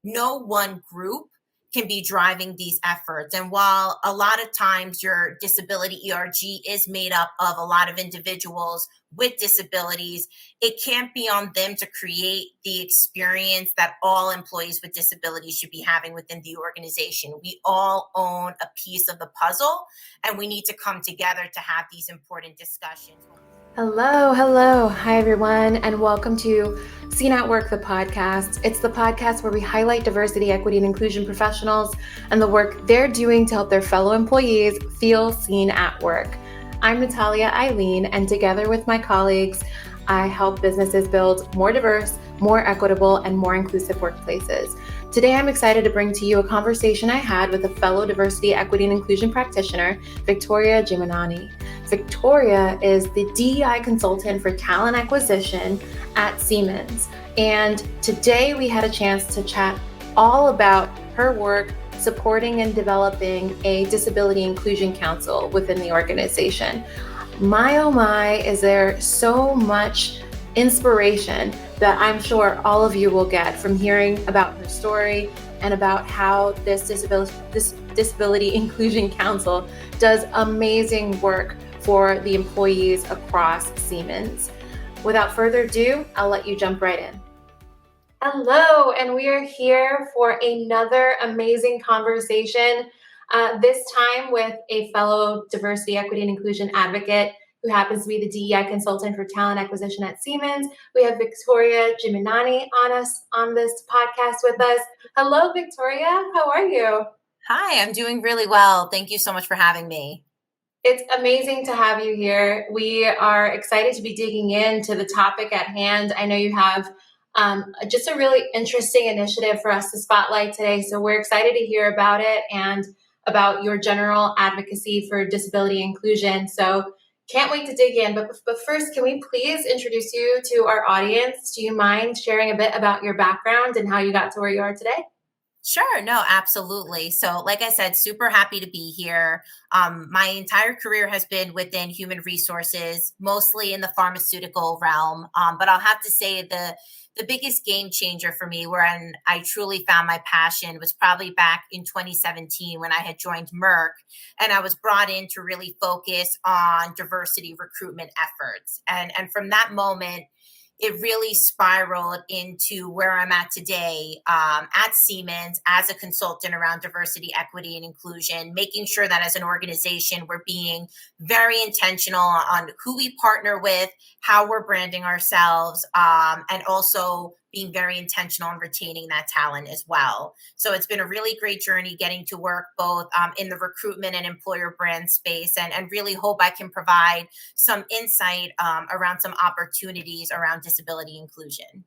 no one group can be driving these efforts. And while a lot of times your disability ERG is made up of a lot of individuals with disabilities, it can't be on them to create the experience that all employees with disabilities should be having within the organization. We all own a piece of the puzzle, and we need to come together to have these important discussions. Hello. Hi, everyone, and welcome to Seen at Work, the podcast. It's the podcast where we highlight diversity, equity, and inclusion professionals and the work they're doing to help their fellow employees feel seen at work. I'm Natalia, and together with my colleagues, I help businesses build more diverse, more equitable, and more inclusive workplaces. Today, I'm excited to bring to you a conversation I had with a fellow diversity, equity, and inclusion practitioner, Victoria Gemignani. Victoria is the DEI consultant for talent acquisition at Siemens. And today we had a chance to chat all about her work supporting and developing a disability inclusion council within the organization. My, oh my, is there so much inspiration that I'm sure all of you will get from hearing about her story and about how this disability inclusion council does amazing work for the employees across Siemens. Without further ado, I'll let you jump right in. Hello, and we are here for another amazing conversation, this time with a fellow diversity, equity, and inclusion advocate who happens to be the DEI consultant for talent acquisition at Siemens. We have Victoria Gemignani on this podcast with us. Hello, Victoria. How are you? Hi, I'm doing really well. Thank you so much for having me. It's amazing to have you here. We are excited to be digging into the topic at hand. I know you have just a really interesting initiative for us to spotlight today. So we're excited to hear about it and about your general advocacy for disability inclusion. So can't wait to dig in. But first, can we please introduce you to our audience? Do you mind sharing a bit about your background and how you got to where you are today? Sure. No, absolutely. So like I said, super happy to be here. My entire career has been within human resources, mostly in the pharmaceutical realm. But I'll have to say the biggest game changer for me, where I truly found my passion, was probably back in 2017 when I had joined Merck, and I was brought in to really focus on diversity recruitment efforts. And from that moment, it really spiraled into where I'm at today, at Siemens as a consultant around diversity, equity, and inclusion, making sure that as an organization, we're being very intentional on who we partner with, how we're branding ourselves, and also being very intentional in retaining that talent as well. So it's been a really great journey getting to work both in the recruitment and employer brand space, and really hope I can provide some insight around some opportunities around disability inclusion.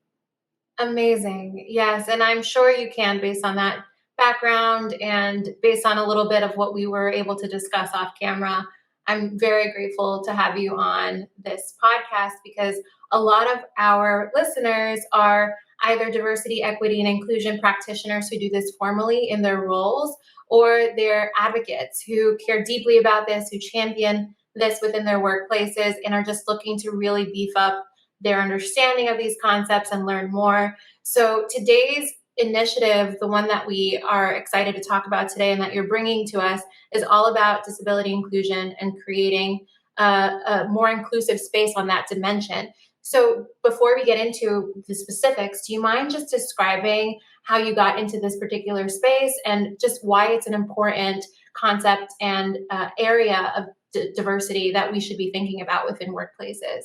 Amazing. Yes. And I'm sure you can, based on that background and based on a little bit of what we were able to discuss off camera. I'm very grateful to have you on this podcast because a lot of our listeners are either diversity, equity, and inclusion practitioners who do this formally in their roles, or they're advocates who care deeply about this, who champion this within their workplaces and are just looking to really beef up their understanding of these concepts and learn more. So today's initiative, the one that we are excited to talk about today and that you're bringing to us, is all about disability inclusion and creating a more inclusive space on that dimension. So before we get into the specifics, do you mind just describing how you got into this particular space and just why it's an important concept and area of diversity that we should be thinking about within workplaces?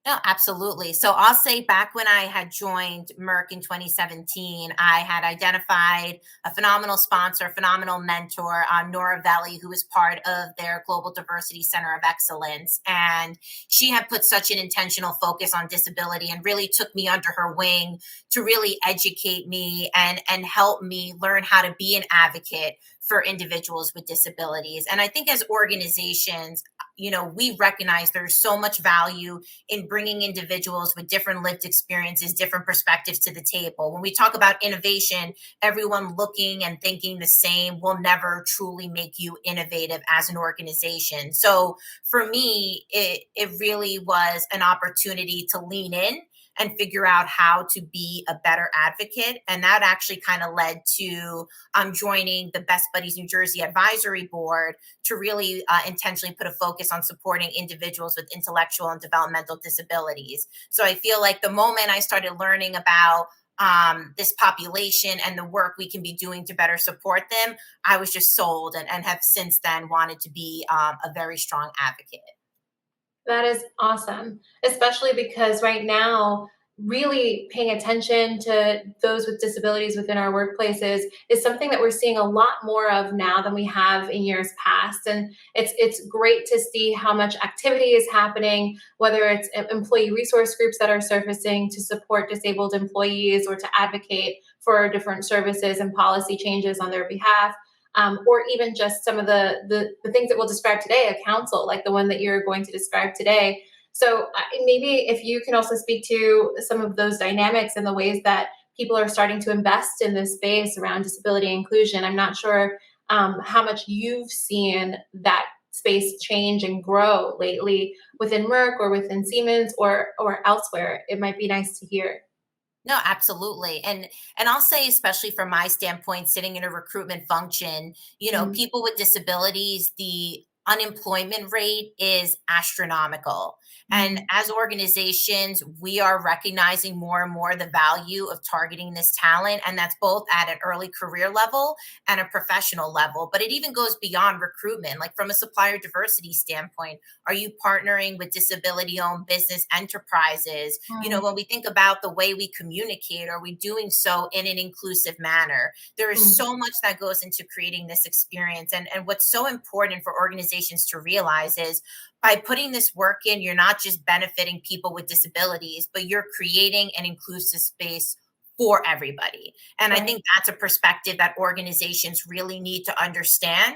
No, absolutely. So I'll say back when I had joined Merck in 2017, I had identified a phenomenal sponsor, phenomenal mentor, Nora Velli, who was part of their Global Diversity Center of Excellence. And she had put such an intentional focus on disability and really took me under her wing to really educate me and help me learn how to be an advocate for individuals with disabilities. And I think as organizations, we recognize there's so much value in bringing individuals with different lived experiences, different perspectives to the table. When we talk about innovation, everyone looking and thinking the same will never truly make you innovative as an organization. So for me, it really was an opportunity to lean in and figure out how to be a better advocate. And that actually kind of led to joining the Best Buddies New Jersey Advisory Board to really intentionally put a focus on supporting individuals with intellectual and developmental disabilities. So I feel like the moment I started learning about this population and the work we can be doing to better support them, I was just sold, and have since then wanted to be a very strong advocate. That is awesome, especially because right now, really paying attention to those with disabilities within our workplaces is something that we're seeing a lot more of now than we have in years past. And it's great to see how much activity is happening, whether it's employee resource groups that are surfacing to support disabled employees or to advocate for different services and policy changes on their behalf. Or even just some of the things that we'll describe today, a council like the one that you're going to describe today. So maybe if you can also speak to some of those dynamics and the ways that people are starting to invest in this space around disability inclusion. I'm not sure how much you've seen that space change and grow lately within Merck or within Siemens or elsewhere. It might be nice to hear. No, absolutely. And I'll say, especially from my standpoint, sitting in a recruitment function, Mm, people with disabilities, the unemployment rate is astronomical. And mm, as organizations, we are recognizing more and more the value of targeting this talent. And that's both at an early career level and a professional level. But it even goes beyond recruitment. Like from a supplier diversity standpoint, are you partnering with disability owned business enterprises? mm, When we think about the way we communicate, are we doing so in an inclusive manner? There is mm, so much that goes into creating this experience. And what's so important for organizations to realize is by putting this work in, you're not just benefiting people with disabilities, but you're creating an inclusive space for everybody. And I right. think that's a perspective that organizations really need to understand.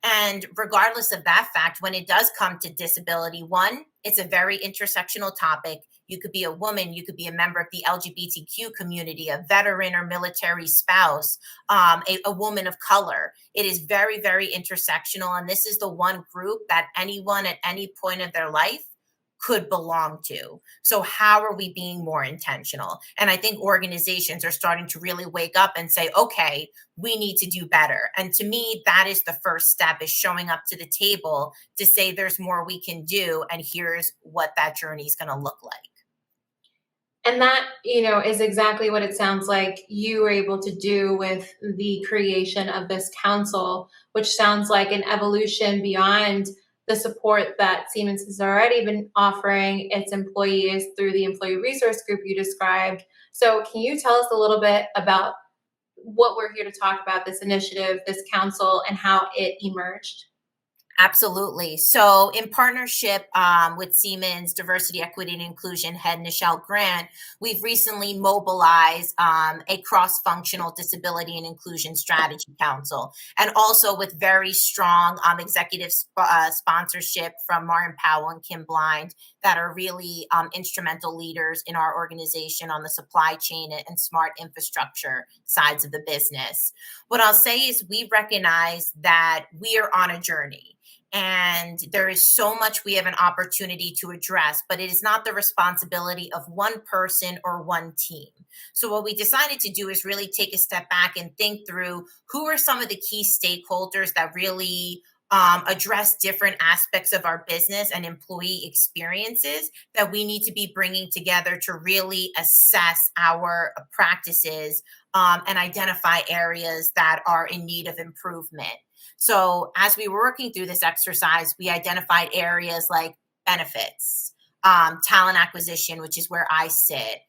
And regardless of that fact, when it does come to disability, one, it's a very intersectional topic. You could be a woman, you could be a member of the LGBTQ community, a veteran or military spouse, a woman of color. It is very, very intersectional. And this is the one group that anyone at any point of their life could belong to. So, how are we being more intentional? And I think organizations are starting to really wake up and say, okay, we need to do better. And to me, that is the first step, is showing up to the table to say there's more we can do. And here's what that journey is going to look like. And that, is exactly what it sounds like you were able to do with the creation of this council, which sounds like an evolution beyond the support that Siemens has already been offering its employees through the employee resource group you described. So, can you tell us a little bit about what we're here to talk about, this initiative, this council, and how it emerged? Absolutely. So, in partnership with Siemens Diversity, Equity, and Inclusion head Nichelle Grant, we've recently mobilized a cross functional disability and inclusion strategy council, and also with very strong executive sponsorship from Martin Powell and Kim Blind, that are really instrumental leaders in our organization on the supply chain and smart infrastructure sides of the business. What I'll say is we recognize that we are on a journey. And there is so much we have an opportunity to address, but it is not the responsibility of one person or one team. So, what we decided to do is really take a step back and think through who are some of the key stakeholders that really address different aspects of our business and employee experiences that we need to be bringing together to really assess our practices and identify areas that are in need of improvement. So, as we were working through this exercise, we identified areas like benefits, talent acquisition, which is where I sit,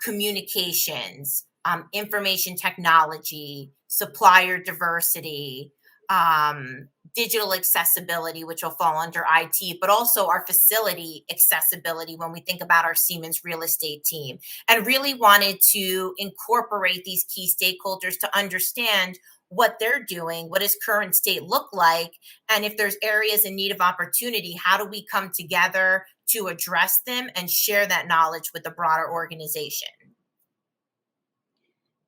communications, information technology, supplier diversity, digital accessibility, which will fall under IT, but also our facility accessibility when we think about our Siemens real estate team, and really wanted to incorporate these key stakeholders to understand what they're doing, what does current state look like, and if there's areas in need of opportunity, how do we come together to address them and share that knowledge with the broader organization?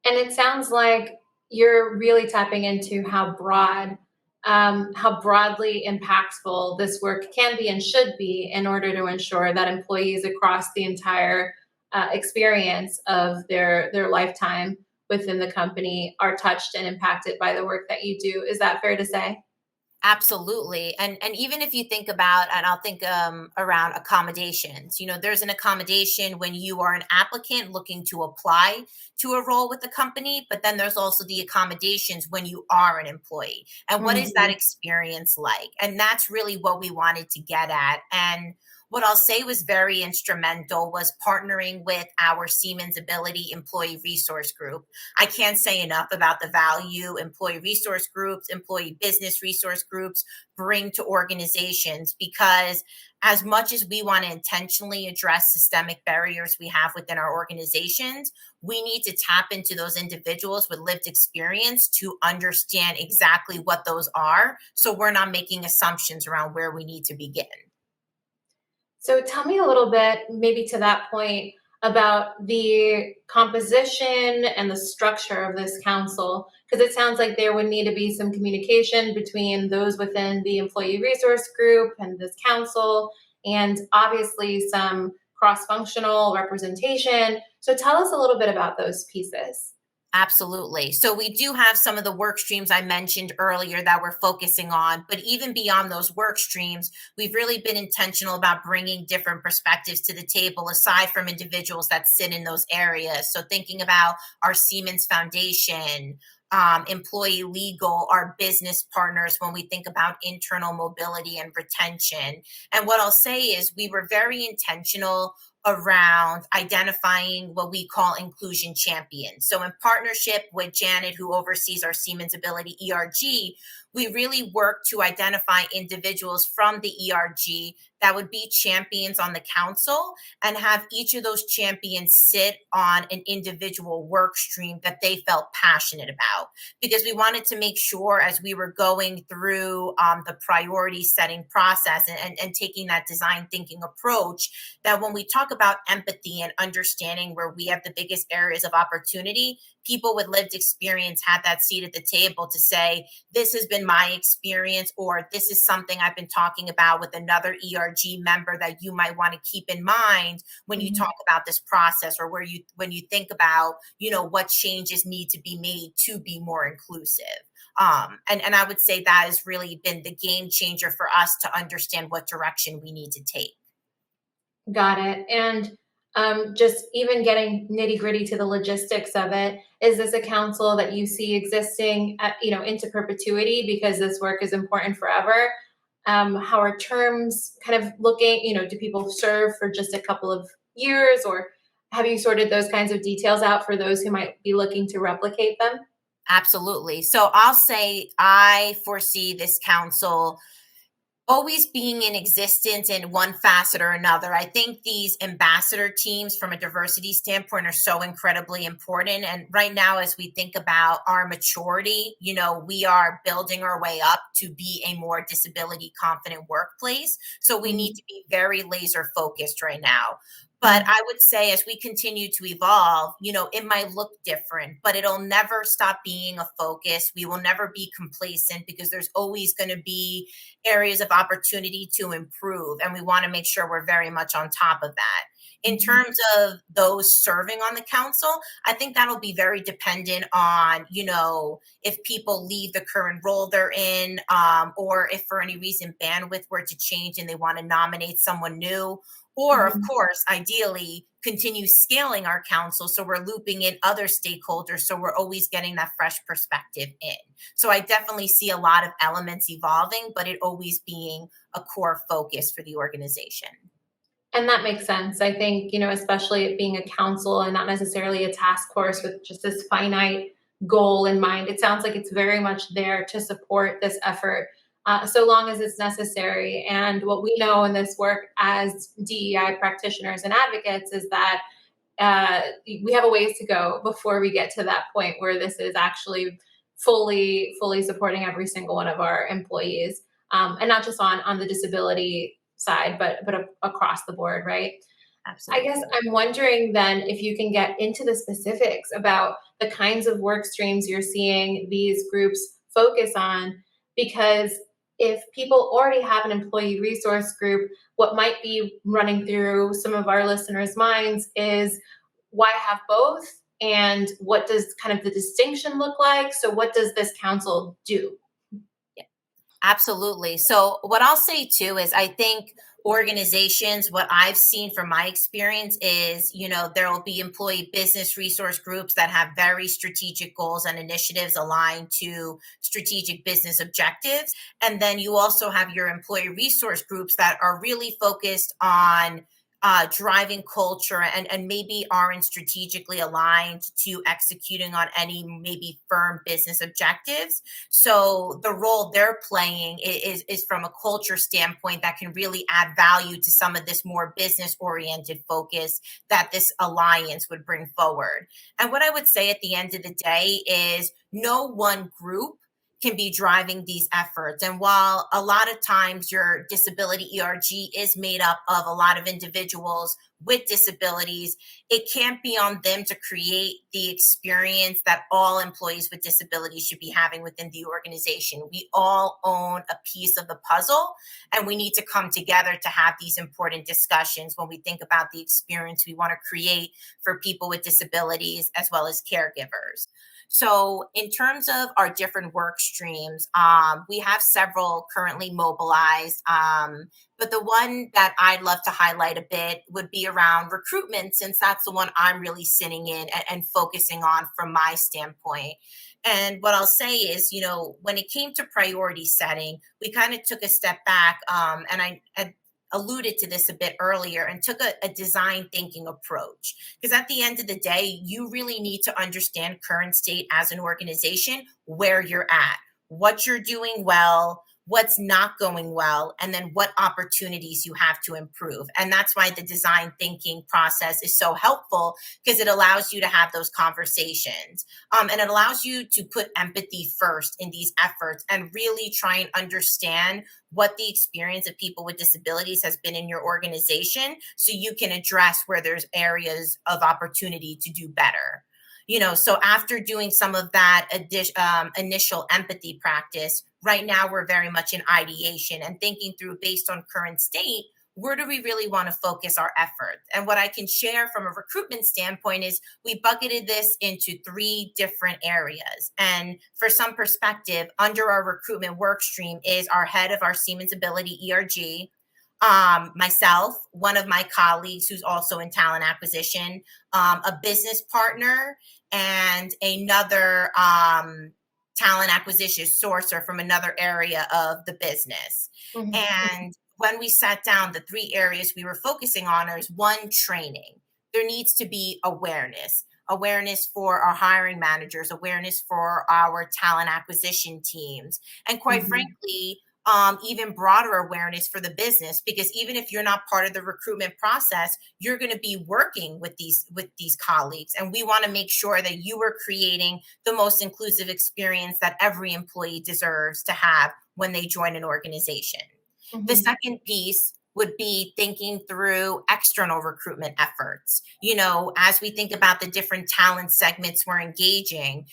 And it sounds like you're really tapping into how broadly impactful this work can be and should be in order to ensure that employees across the entire experience of their lifetime within the company are touched and impacted by the work that you do. Is that fair to say? Absolutely. And even if you think about, and I'll think around accommodations, there's an accommodation when you are an applicant looking to apply to a role with the company, but then there's also the accommodations when you are an employee. And what is that Mhm. experience like? And that's really what we wanted to get at. And what I'll say was very instrumental was partnering with our Siemens Ability Employee Resource Group. I can't say enough about the value employee resource groups, employee business resource groups bring to organizations, because as much as we want to intentionally address systemic barriers we have within our organizations, we need to tap into those individuals with lived experience to understand exactly what those are, so we're not making assumptions around where we need to begin. So tell me a little bit, maybe to that point, about the composition and the structure of this council, because it sounds like there would need to be some communication between those within the employee resource group and this council, and obviously some cross-functional representation. So tell us a little bit about those pieces. Absolutely. So we do have some of the work streams I mentioned earlier that we're focusing on, but even beyond those work streams, we've really been intentional about bringing different perspectives to the table aside from individuals that sit in those areas. So thinking about our Siemens Foundation, employee legal, our business partners when we think about internal mobility and retention. And what I'll say is we were very intentional around identifying what we call inclusion champions. So, in partnership with Janet, who oversees our Siemens Ability ERG, we really work to identify individuals from the ERG that would be champions on the council and have each of those champions sit on an individual work stream that they felt passionate about. Because we wanted to make sure as we were going through the priority setting process and taking that design thinking approach, that when we talk about empathy and understanding where we have the biggest areas of opportunity, people with lived experience had that seat at the table to say, this has been my experience, or this is something I've been talking about with another ERG member that you might want to keep in mind when you talk about this process, or when you think about, what changes need to be made to be more inclusive. And I would say that has really been the game changer for us to understand what direction we need to take. Got it. And just even getting nitty gritty to the logistics of it, is this a council that you see existing, into perpetuity because this work is important forever? How are terms kind of looking? Do people serve for just a couple of years, or have you sorted those kinds of details out for those who might be looking to replicate them? Absolutely. So I'll say I foresee this council always being in existence in one facet or another. I think these ambassador teams from a diversity standpoint are so incredibly important. And right now, as we think about our maturity, we are building our way up to be a more disability confident workplace. So we need to be very laser focused right now. But I would say as we continue to evolve, it might look different, but it'll never stop being a focus. We will never be complacent because there's always going to be areas of opportunity to improve. And we want to make sure we're very much on top of that. In terms of those serving on the council, I think that'll be very dependent on, if people leave the current role they're in, or if for any reason bandwidth were to change and they want to nominate someone new. Or, of Mhm. course, ideally, continue scaling our council so we're looping in other stakeholders so we're always getting that fresh perspective in. So I definitely see a lot of elements evolving, but it always being a core focus for the organization. And that makes sense. I think, especially it being a council and not necessarily a task force with just this finite goal in mind, it sounds like it's very much there to support this effort, so long as it's necessary. And what we know in this work as DEI practitioners and advocates is that we have a ways to go before we get to that point where this is actually fully supporting every single one of our employees, and not just on the disability side, but across the board, right? I Absolutely. guess I'm wondering then if you can get into the specifics about the kinds of work streams you're seeing these groups focus on, because if people already have an employee resource group, what might be running through some of our listeners' minds is why have both? And what does kind of the distinction look like? So, what does this council do? Absolutely. So, what I'll say too is I think organizations, what I've seen from my experience is, there will be employee business resource groups that have very strategic goals and initiatives aligned to strategic business objectives. And then you also have your employee resource groups that are really focused on driving culture and maybe aren't strategically aligned to executing on any maybe firm business objectives. So the role they're playing is from a culture standpoint that can really add value to some of this more business oriented focus that this alliance would bring forward. And what I would say at the end of the day is no one group can be driving these efforts. And while a lot of times your disability ERG is made up of a lot of individuals with disabilities, it can't be on them to create the experience that all employees with disabilities should be having within the organization. We all own a piece of the puzzle, and we need to come together to have these important discussions when we think about the experience we want to create for people with disabilities as well as caregivers. So, in terms of our different work streams, we have several currently mobilized. But the one that I'd love to highlight a bit would be around recruitment, since that's the one I'm really sitting in and focusing on from my standpoint. And what I'll say is, when it came to priority setting, we kind of took a step back. And I had alluded to this a bit earlier and took a design thinking approach. Because at the end of the day, you really need to understand current state as an organization, where you're at, what you're doing well, what's not going well, and then what opportunities you have to improve. And that's why the design thinking process is so helpful, because it allows you to have those conversations. And it allows you to put empathy first in these efforts and really try and understand what the experience of people with disabilities has been in your organization, so you can address where there's areas of opportunity to do better. So after doing some of that initial empathy practice, right now we're very much in ideation and thinking through, based on current state, where do we really want to focus our efforts? And what I can share from a recruitment standpoint is we bucketed this into 3 different areas. And for some perspective, under our recruitment work stream is our head of our Siemens Ability ERG, myself, one of my colleagues who's also in talent acquisition, a business partner, and another talent acquisition sourcer from another area of the business. Mhm. And when we sat down, the 3 areas we were focusing on is 1, training. There needs to be awareness for our hiring managers, awareness for our talent acquisition teams, and quite Mhm. frankly, even broader awareness for the business, because even if you're not part of the recruitment process, you're going to be working with these colleagues, and we want to make sure that you are creating the most inclusive experience that every employee deserves to have when they join an organization. The Mhm. second piece would be thinking through external recruitment efforts. As we think about the different talent segments we're engaging,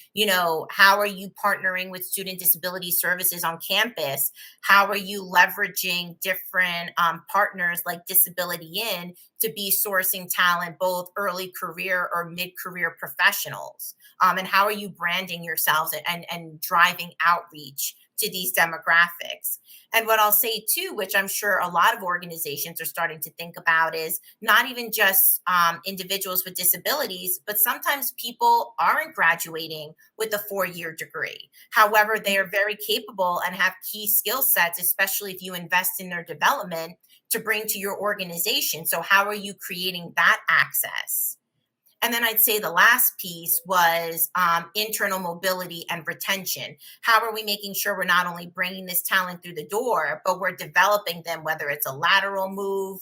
how are you partnering with student disability services on campus? How are you leveraging different partners like Disability In to be sourcing talent, both early career or mid-career professionals? And how are you branding yourselves and driving outreach to these demographics? And what I'll say too, which I'm sure a lot of organizations are starting to think about, is not even just individuals with disabilities, but sometimes people aren't graduating with a 4-year degree. However, they are very capable and have key skill sets, especially if you invest in their development, to bring to your organization. So how are you creating that access? And then I'd say the last piece was internal mobility and retention. How are we making sure we're not only bringing this talent through the door, but we're developing them, whether it's a lateral move,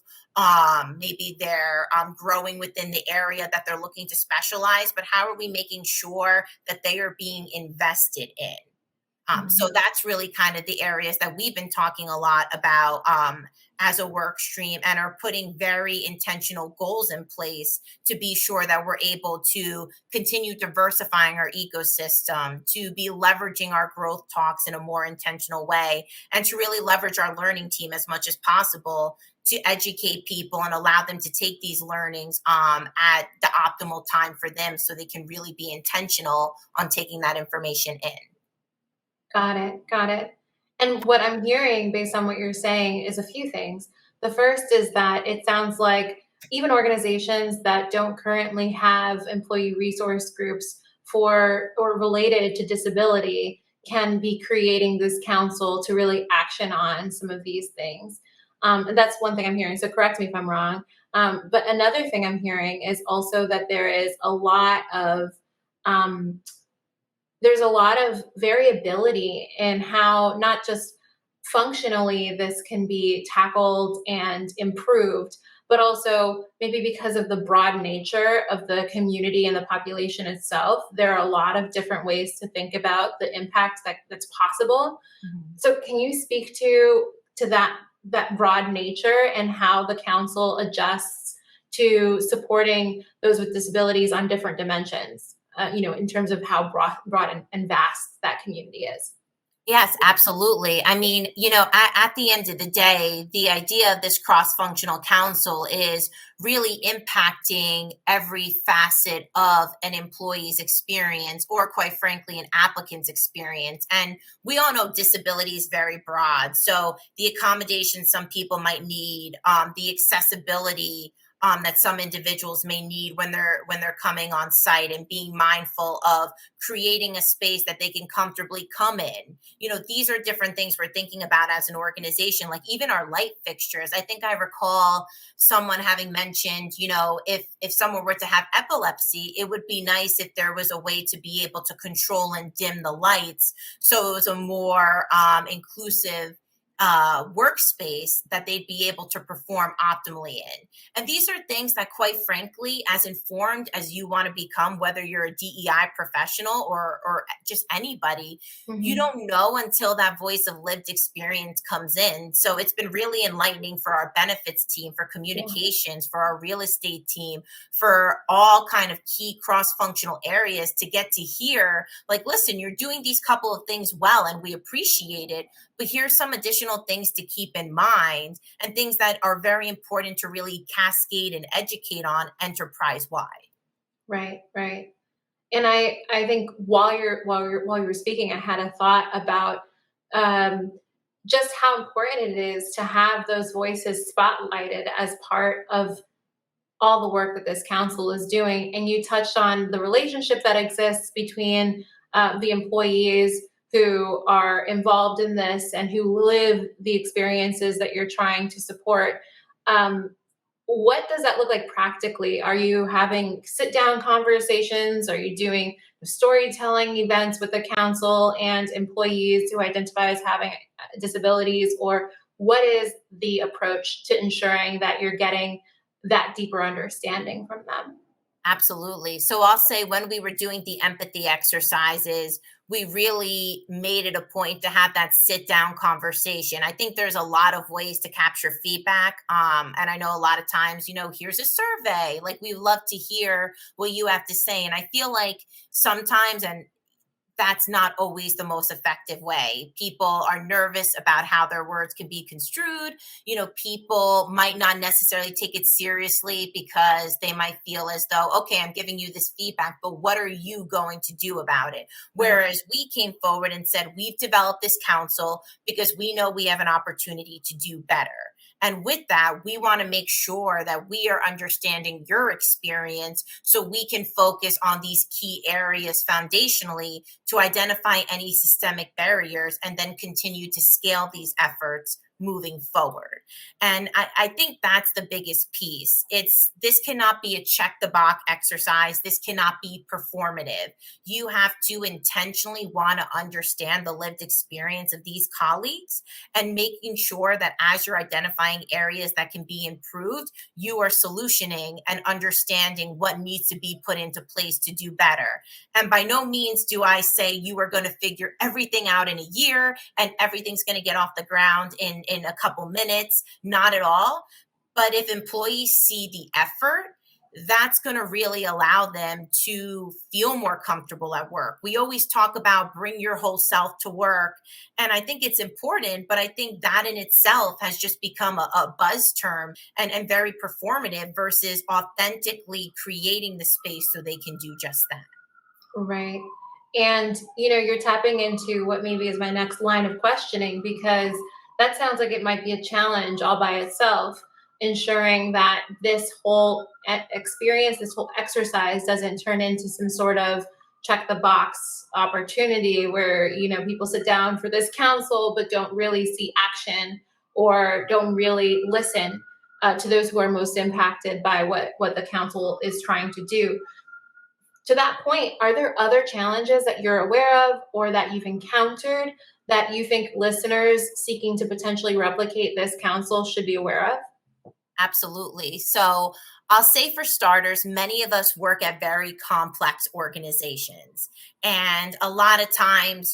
maybe they're growing within the area that they're looking to specialize, but how are we making sure that they are being invested in? Mhm. So that's really kind of the areas that we've been talking a lot about as a work stream and are putting very intentional goals in place to be sure that we're able to continue diversifying our ecosystem, to be leveraging our growth talks in a more intentional way, and to really leverage our learning team as much as possible to educate people and allow them to take these learnings at the optimal time for them so they can really be intentional on taking that information in. Got it. Got it. And what I'm hearing based on what you're saying is a few things. The first is that it sounds like even organizations that don't currently have employee resource groups for or related to disability can be creating this council to really action on some of these things. And that's one thing I'm hearing. So correct me if I'm wrong. But another thing I'm hearing is also that um, there's a lot of variability in how not just functionally this can be tackled and improved, but also maybe because of the broad nature of the community and the population itself, there are a lot of different ways to think about the impact that's possible. Mhm. So can you speak to that broad nature and how the council adjusts to supporting those with disabilities on different dimensions? In terms of how broad and vast that community is. Yes, absolutely. I mean, at the end of the day, the idea of this cross functional council is really impacting every facet of an employee's experience, or quite frankly, an applicant's experience. And we all know disability is very broad. So the accommodations some people might need, the accessibility that some individuals may need when they're coming on site, and being mindful of creating a space that they can comfortably come in. These are different things we're thinking about as an organization, like even our light fixtures. I think I recall someone having mentioned, if someone were to have epilepsy, it would be nice if there was a way to be able to control and dim the lights so it was a more inclusive workspace that they'd be able to perform optimally in. And these are things that, quite frankly, as informed as you want to become, whether you're a DEI professional or just anybody, you Mhm. don't know until that voice of lived experience comes in. So it's been really enlightening for our benefits team, for Yeah. communications, for our real estate team, for all kind of key cross-functional areas to get to hear, like, listen, you're doing these couple of things well and we appreciate it, but here's some additional things to keep in mind, and things that are very important to really cascade and educate on enterprise wide. Right, right. And I think while you were speaking, I had a thought about um, just how important it is to have those voices spotlighted as part of all the work that this council is doing. And you touched on the relationship that exists between the employees who are involved in this and who live the experiences that you're trying to support. Um, what does that look like practically? Are you having sit down conversations? Are you doing storytelling events with the council and employees who identify as having disabilities? Or what is the approach to ensuring that you're getting that deeper understanding from them? Absolutely. So I'll say, when we were doing the empathy exercises, we really made it a point to have that sit down conversation. I think there's a lot of ways to capture feedback. And I know a lot of times, here's a survey. Like, we love to hear what you have to say. And I feel like sometimes, and that's not always the most effective way. People are nervous about how their words can be construed. People might not necessarily take it seriously because they might feel as though, okay, I'm giving you this feedback, but what are you going to do about it? Right. Whereas we came forward and said, we've developed this council because we know we have an opportunity to do better. And with that, we want to make sure that we are understanding your experience so we can focus on these key areas foundationally to identify any systemic barriers and then continue to scale these efforts moving forward. And I think that's the biggest piece. This cannot be a check the box exercise. This cannot be performative. You have to intentionally want to understand the lived experience of these colleagues, and making sure that as you're identifying areas that can be improved, you are solutioning and understanding what needs to be put into place to do better. And by no means do I say you are going to figure everything out in a year and everything's going to get off the ground in in a couple minutes, not at all. But if employees see the effort, that's going to really allow them to feel more comfortable at work. We always talk about bring your whole self to work. And I think it's important, but I think that in itself has just become a buzz term and very performative versus authentically creating the space so they can do just that. Right. And, you're tapping into what maybe is my next line of questioning, because that sounds like it might be a challenge all by itself, ensuring that this whole experience, this whole exercise doesn't turn into some sort of check the box opportunity where, people sit down for this council, but don't really see action or don't really listen to those who are most impacted by what the council is trying to do. To that point, are there other challenges that you're aware of or that you've encountered that you think listeners seeking to potentially replicate this council should be aware of? Absolutely. So I'll say for starters, many of us work at very complex organizations. And a lot of times,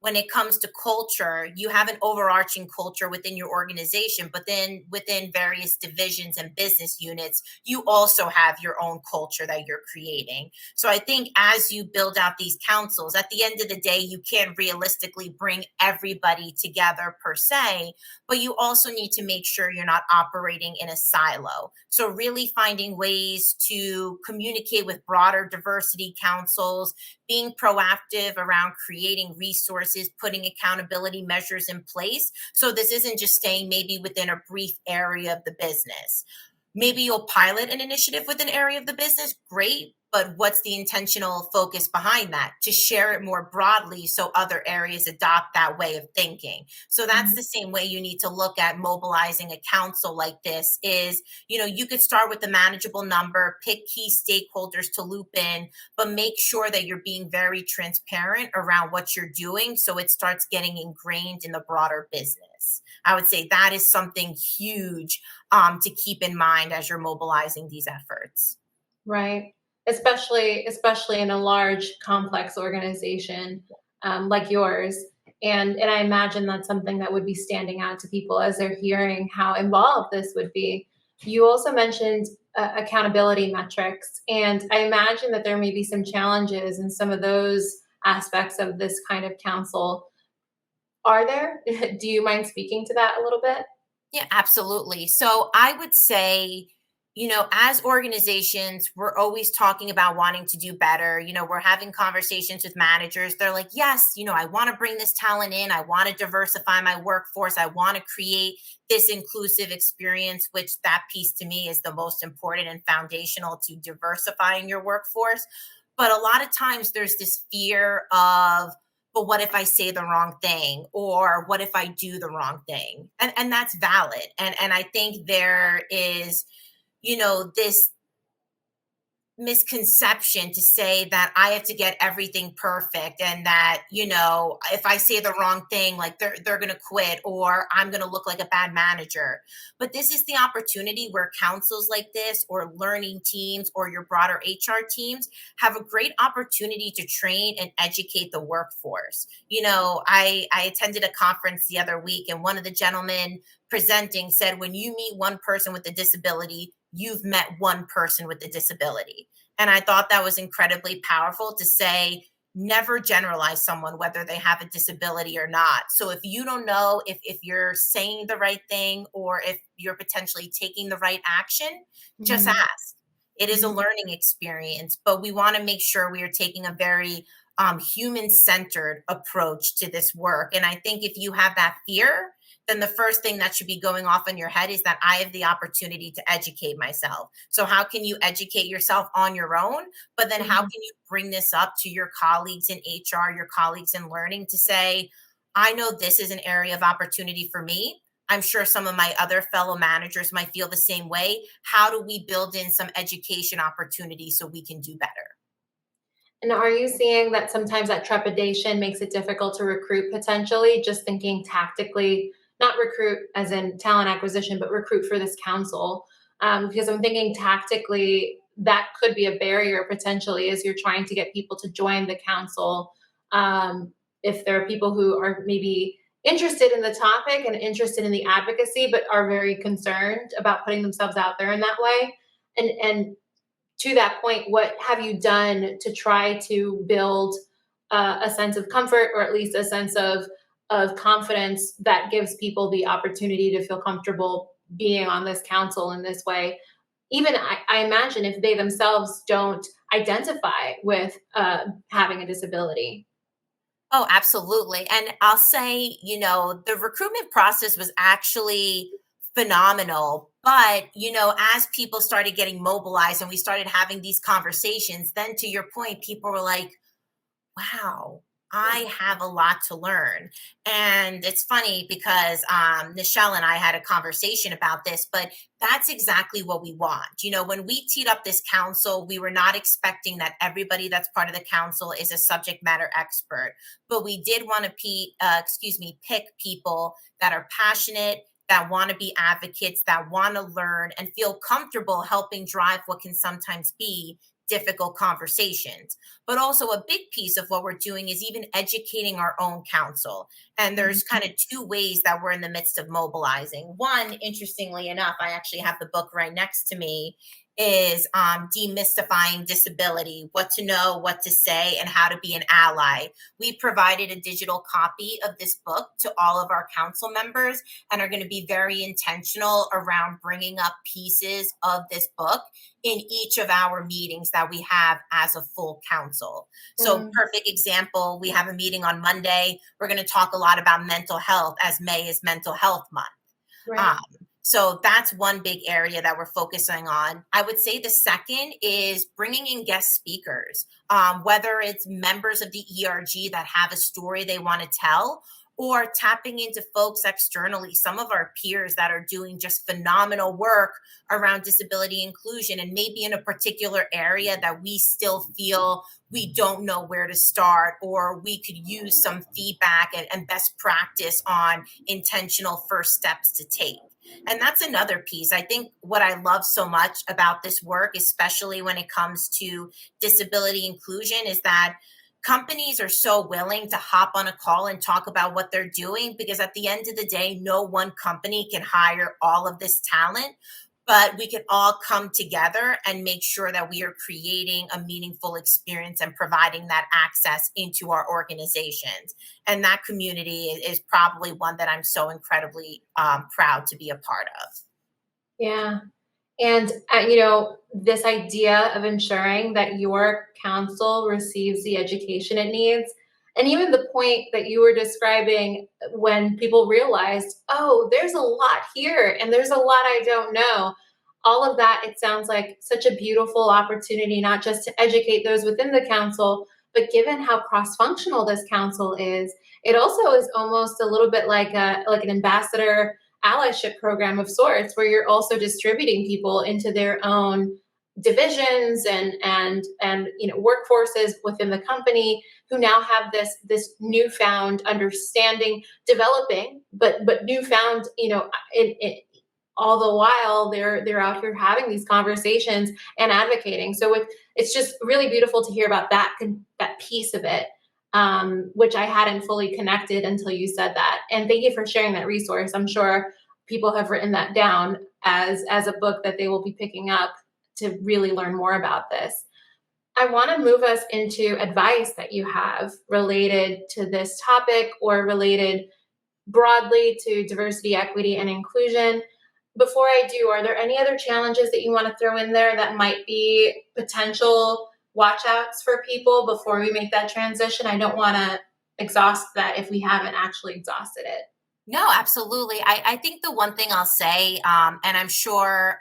when it comes to culture, you have an overarching culture within your organization, but then within various divisions and business units, you also have your own culture that you're creating. So I think as you build out these councils, at the end of the day, you can't realistically bring everybody together per se, but you also need to make sure you're not operating in a silo. So really finding ways to communicate with broader diversity councils, being proactive around creating resources, putting accountability measures in place. So this isn't just staying maybe within a brief area of the business. Maybe you'll pilot an initiative with an area of the business, great, but what's the intentional focus behind that? To share it more broadly so other areas adopt that way of thinking. So that's the same way you need to look at mobilizing a council like this is, you could start with a manageable number, pick key stakeholders to loop in, but make sure that you're being very transparent around what you're doing so it starts getting ingrained in the broader business. I would say that is something huge to keep in mind as you're mobilizing these efforts. Right. Especially in a large, complex organization like yours. And I imagine that's something that would be standing out to people as they're hearing how involved this would be. You also mentioned accountability metrics, and I imagine that there may be some challenges in some of those aspects of this kind of council. Are there? Do you mind speaking to that a little bit? Yeah, absolutely. So I would say, as organizations, we're always talking about wanting to do better. We're having conversations with managers. They're like, yes, I want to bring this talent in. I want to diversify my workforce. I want to create this inclusive experience, which that piece to me is the most important and foundational to diversifying your workforce. But a lot of times there's this fear of, but what if I say the wrong thing? Or what if I do the wrong thing? And that's valid. And I think there is, this misconception to say that I have to get everything perfect and that, if I say the wrong thing, like they're going to quit or I'm going to look like a bad manager. But this is the opportunity where councils like this or learning teams or your broader HR teams have a great opportunity to train and educate the workforce. I attended a conference the other week and one of the gentlemen presenting said, when you meet one person with a disability, you've met one person with a disability. And I thought that was incredibly powerful to say, never generalize someone, whether they have a disability or not. So if you don't know if you're saying the right thing or if you're potentially taking the right action, just ask. It is a learning experience, but we want to make sure we are taking a very human-centered approach to this work. And I think if you have that fear, then the first thing that should be going off in your head is that I have the opportunity to educate myself. So how can you educate yourself on your own? But then how can you bring this up to your colleagues in HR, your colleagues in learning to say, I know this is an area of opportunity for me. I'm sure some of my other fellow managers might feel the same way. How do we build in some education opportunities so we can do better? And are you seeing that sometimes that trepidation makes it difficult to recruit potentially, just thinking tactically, not recruit as in talent acquisition, but recruit for this council? Because I'm thinking tactically that could be a barrier potentially as you're trying to get people to join the council. If there are people who are maybe interested in the topic and interested in the advocacy, but are very concerned about putting themselves out there in that way. And to that point, what have you done to try to build a sense of comfort, or at least a sense of confidence that gives people the opportunity to feel comfortable being on this council in this way? Even I imagine if they themselves don't identify with having a disability. Oh, absolutely. And I'll say, the recruitment process was actually phenomenal. But, as people started getting mobilized and we started having these conversations, then to your point, people were like, wow, I have a lot to learn. And it's funny because Nichelle and I had a conversation about this, but that's exactly what we want. When we teed up this council, we were not expecting that everybody that's part of the council is a subject matter expert, but we did want to pick people that are passionate, that want to be advocates, that want to learn and feel comfortable helping drive what can sometimes be difficult conversations. But also, a big piece of what we're doing is even educating our own council. And there's kind of two ways that we're in the midst of mobilizing. One, interestingly enough, I actually have the book right next to me, is demystifying disability, what to know, what to say, and how to be an ally. We provided a digital copy of this book to all of our council members and are going to be very intentional around bringing up pieces of this book in each of our meetings that we have as a full council. So, perfect example, we have a meeting on Monday. We're going to talk a lot about mental health, as May is Mental Health Month. Right. So that's one big area that we're focusing on. I would say the second is bringing in guest speakers, whether it's members of the ERG that have a story they want to tell, or tapping into folks externally, some of our peers that are doing just phenomenal work around disability inclusion, and maybe in a particular area that we still feel we don't know where to start, or we could use some feedback and best practice on intentional first steps to take. And that's another piece. I think what I love so much about this work, especially when it comes to disability inclusion, is that companies are so willing to hop on a call and talk about what they're doing, because at the end of the day, no one company can hire all of this talent, but we can all come together and make sure that we are creating a meaningful experience and providing that access into our organizations. And that community is probably one that I'm so incredibly proud to be a part of. Yeah. And, this idea of ensuring that your council receives the education it needs. And even the point that you were describing, when people realized, oh, there's a lot here and there's a lot I don't know. All of that, it sounds like such a beautiful opportunity, not just to educate those within the council, but given how cross-functional this council is, it also is almost a little bit like an ambassador allyship program of sorts, where you're also distributing people into their own divisions and workforces within the company, who now have this newfound understanding developing, but newfound, all the while they're out here having these conversations and advocating. So it's just really beautiful to hear about that piece of it, which I hadn't fully connected until you said that. And thank you for sharing that resource. I'm sure people have written that down as a book that they will be picking up to really learn more about this. I want to move us into advice that you have related to this topic, or related broadly to diversity, equity, and inclusion. Before I do, are there any other challenges that you want to throw in there that might be potential watch outs for people before we make that transition? I don't want to exhaust that if we haven't actually exhausted it. No, absolutely. I think the one thing I'll say, and I'm sure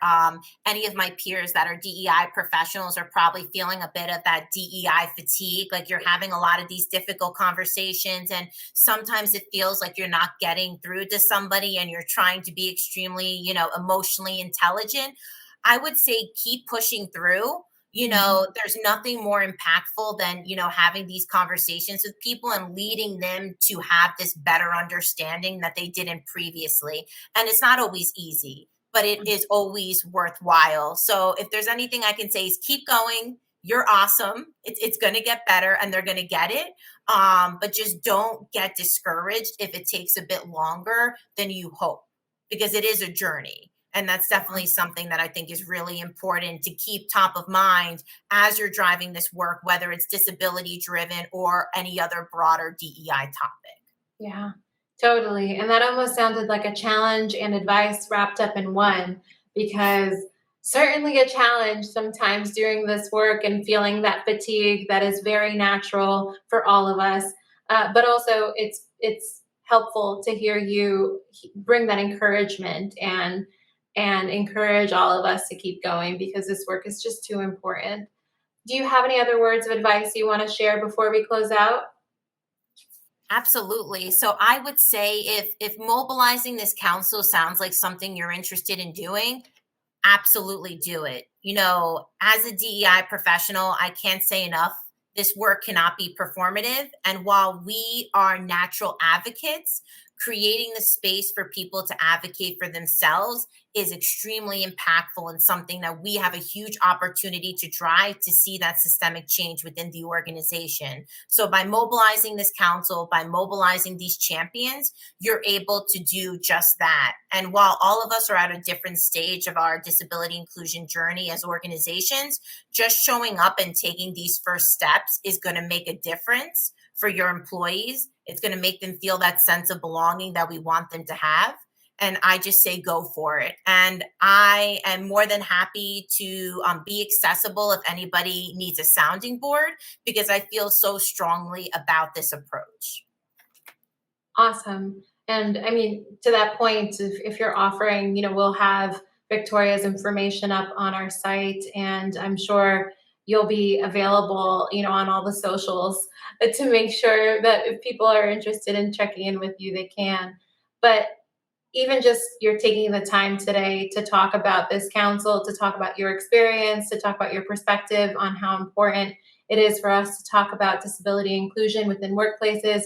any of my peers that are DEI professionals are probably feeling a bit of that DEI fatigue. Like, you're having a lot of these difficult conversations, and sometimes it feels like you're not getting through to somebody, and you're trying to be extremely, emotionally intelligent. I would say keep pushing through. There's nothing more impactful than, having these conversations with people and leading them to have this better understanding that they didn't previously. And it's not always easy, but it is always worthwhile. So if there's anything I can say, is keep going, you're awesome. It's going to get better and they're going to get it. But just don't get discouraged if it takes a bit longer than you hope, because it is a journey. And that's definitely something that I think is really important to keep top of mind as you're driving this work, whether it's disability driven or any other broader DEI topic. Yeah, totally. And that almost sounded like a challenge and advice wrapped up in one, because certainly a challenge sometimes doing this work and feeling that fatigue that is very natural for all of us. But also, it's helpful to hear you bring that encouragement and encourage all of us to keep going, because this work is just too important. Do you have any other words of advice you want to share before we close out? Absolutely. So I would say if mobilizing this council sounds like something you're interested in doing, absolutely do it. As a DEI professional, I can't say enough. This work cannot be performative. And while we are natural advocates, creating the space for people to advocate for themselves is extremely impactful and something that we have a huge opportunity to drive to see that systemic change within the organization. So by mobilizing this council, by mobilizing these champions, you're able to do just that. And while all of us are at a different stage of our disability inclusion journey as organizations, just showing up and taking these first steps is going to make a difference for your employees. It's going to make them feel that sense of belonging that we want them to have. And I just say, go for it. And I am more than happy to be accessible if anybody needs a sounding board, because I feel so strongly about this approach. Awesome. And I mean, to that point, if you're offering, we'll have Victoria's information up on our site, and I'm sure you'll be available, on all the socials to make sure that if people are interested in checking in with you, they can. But even just you're taking the time today to talk about this council, to talk about your experience, to talk about your perspective on how important it is for us to talk about disability inclusion within workplaces.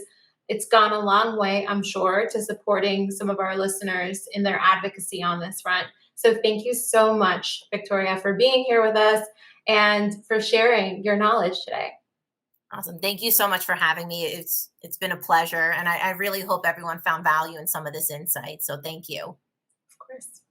It's gone a long way, I'm sure, to supporting some of our listeners in their advocacy on this front. So thank you so much, Victoria, for being here with us and for sharing your knowledge today. Awesome. Thank you so much for having me. It's been a pleasure. And I really hope everyone found value in some of this insight. So thank you. Of course.